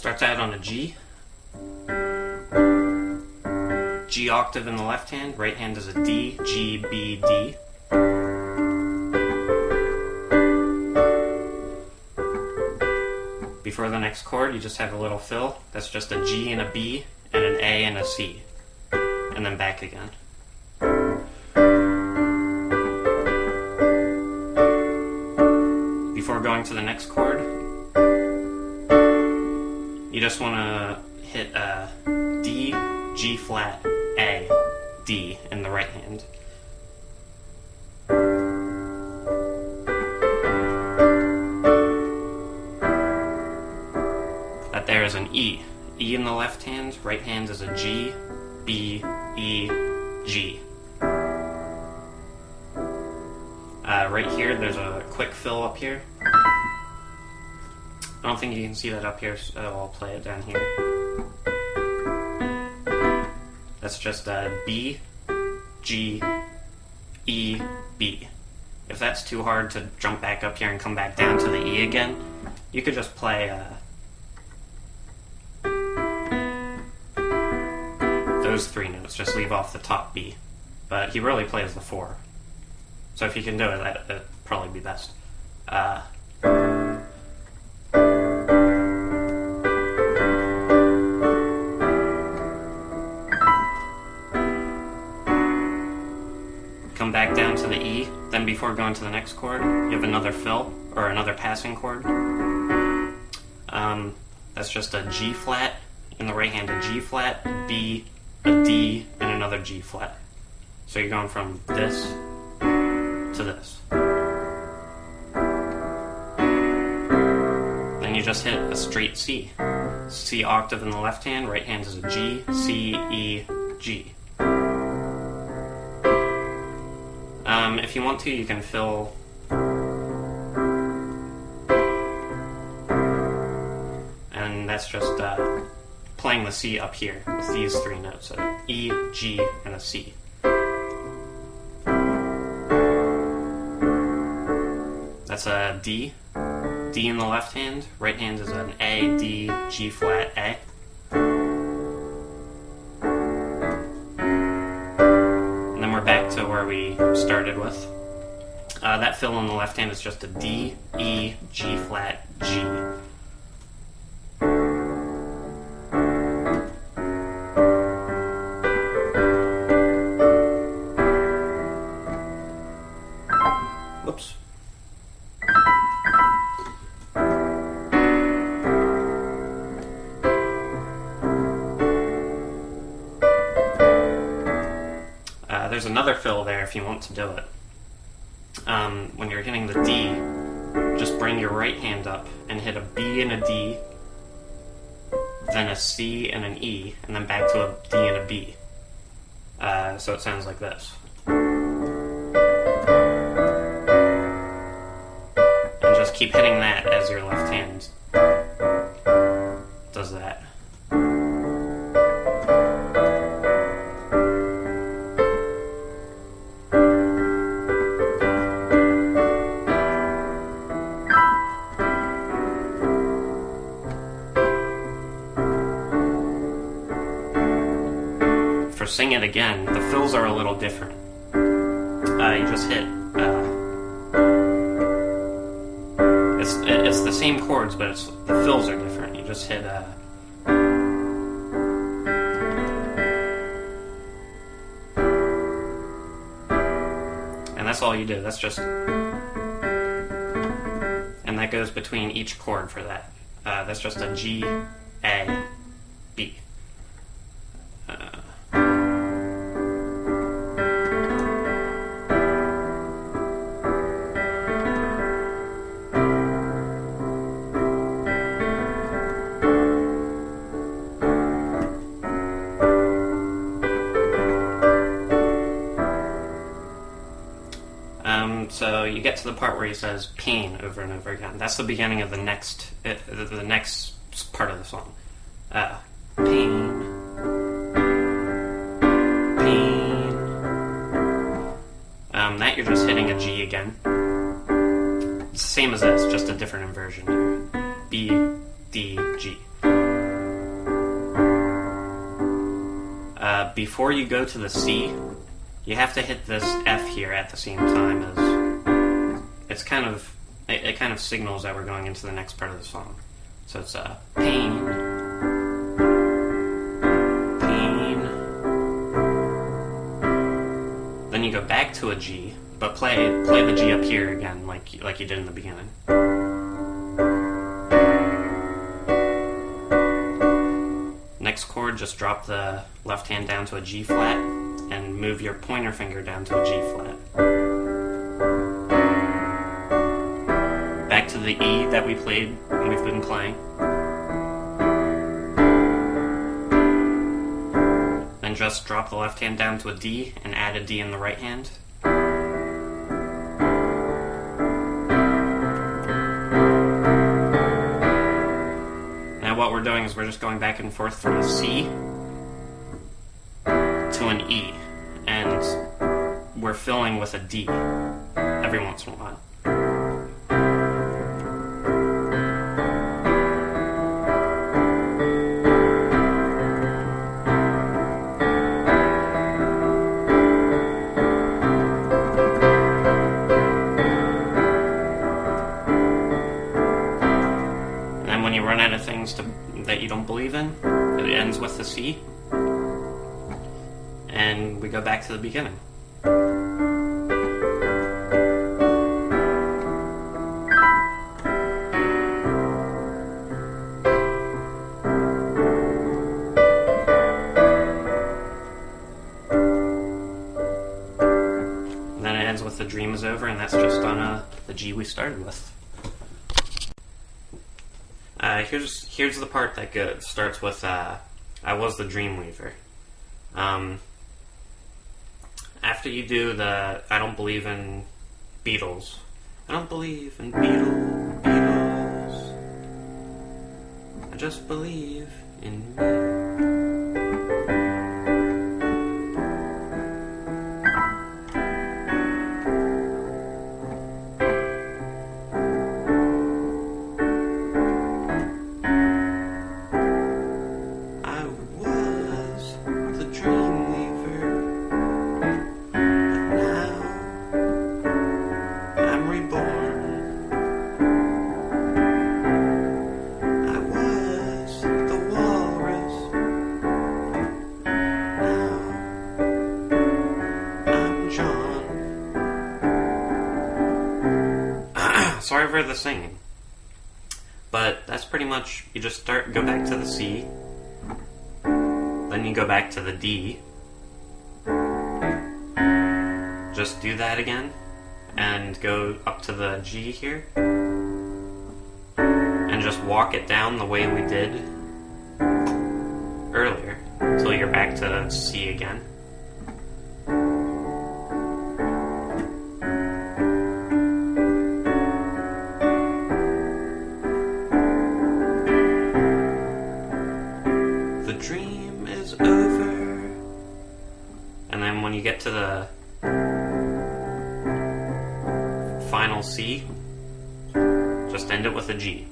Starts out on a G. G octave in the left hand. Right hand is a D, G, B, D. Before the next chord, you just have a little fill. That's just a G and a B, and an A and a C. And then back again. Before going to the next chord, you just want to hit a D, G flat, A, D in the right hand. That there is an E. E in the left hand, right hand is a G, B, E, G. Right here, there's a quick fill up here. I don't think you can see that up here, so I'll play it down here. That's just B, G, E, B. If that's too hard to jump back up here and come back down to the E again, you could just play those three notes, just leave off the top B. But he really plays the 4. So if you can do it, that'd probably be best. Come back down to the E, then before going to the next chord, you have another fill, or another passing chord. That's just a G flat, in the right hand a G flat, a B, a D, and another G flat. So you're going from this to this. Then you just hit a straight C. C octave in the left hand, right hand is a G, C, E, G. If you want to, you can fill and that's just playing the C up here with these three notes, so E, G, and a C. That's a D. D in the left hand. Right hand is an A, D, G flat, A. And then we're back to where we started with. That fill on the left hand is just a D, E, G flat, G. Whoops. There's another fill there if you want to do it. When you're hitting the D, just bring your right hand up and hit a B and a D, then a C and an E, and then back to a D and a B. So it sounds like this. And just keep hitting that as your left hand does that. For Sing It Again, the fills are a little different. You just hit it's the same chords, but the fills are different. You just hit and that's all you do. That's just, and that goes between each chord for that. That's just a G, A, B. So you get to the part where he says pain over and over again. That's the beginning of the next part of the song. Pain, pain. That you're just hitting a G again. It's the same as this, just a different inversion here. B, D, G. before you go to the C, you have to hit this F here at the same time as it kind of signals that we're going into the next part of the song. So it's pain, pain. Then you go back to a G, but play the G up here again, like you did in the beginning. Next chord, just drop the left hand down to a G flat and move your pointer finger down to a G flat. Back to the E that we've been playing. Then just drop the left hand down to a D and add a D in the right hand. What we're doing is we're just going back and forth from a C to an E, and we're filling with a D every once in a while. When you run out of things that you don't believe in, it ends with the C, and we go back to the beginning. And then it ends with the dream is over, and that's just on the G we started with. Here's the part that starts with I was the Dreamweaver. After you do the I don't believe in Beatles. I don't believe in Beatles. I just believe in me. Sorry for the singing, but that's pretty much, you just go back to the C, then you go back to the D, just do that again, and go up to the G here, and just walk it down the way we did earlier, until you're back to C again. Dream is over. And then when you get to the final C, just end it with a G.